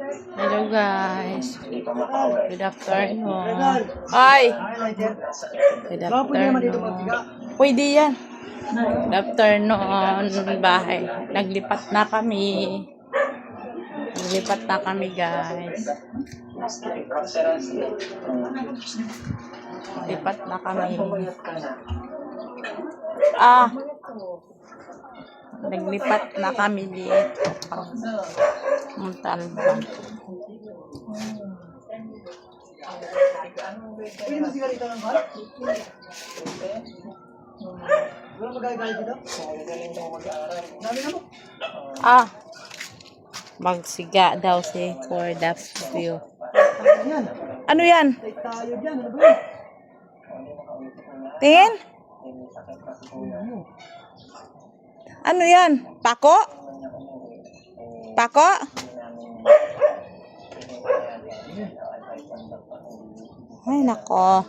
Hello guys. Good afternoon. Hi. Good afternoon. Pwede yan. Good afternoon, bahay. Naglipat na kami. Naglipat na kami guys. Naglipat na kami. Naglipat na kami dito. Montalban. Magsiga daw si for the view. Ano yan? Tingin? Ano yan? Pako? Pako? Ay, nako.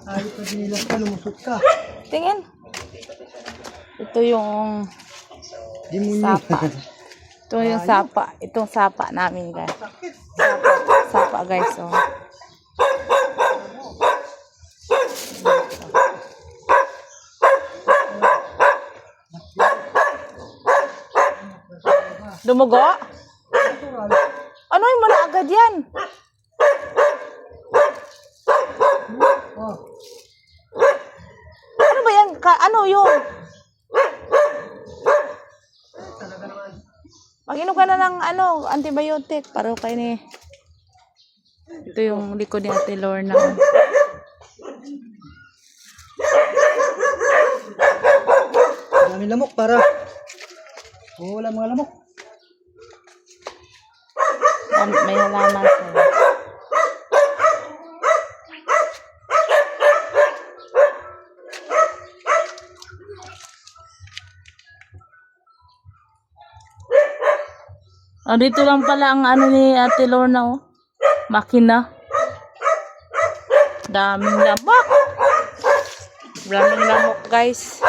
Ay, pagnilas ka, lumusot ka. Tingin. Ito yung sapa. Ito yung sapa. Itong sapa namin, guys. Sapa, guys. Oh. Dumugo? Ano'y mo na agad yan? Ano ba yan? Ano yun? Mag-inom ka na ng antibiotic para kayo ni. Ito yung likod ni Ate Lorna. Maraming lamok para wala mga lamok. May halaman sila. Dito lang pala ang ni Ate Lorna, oh. Makina. Daming lamok. Daming lamok, guys.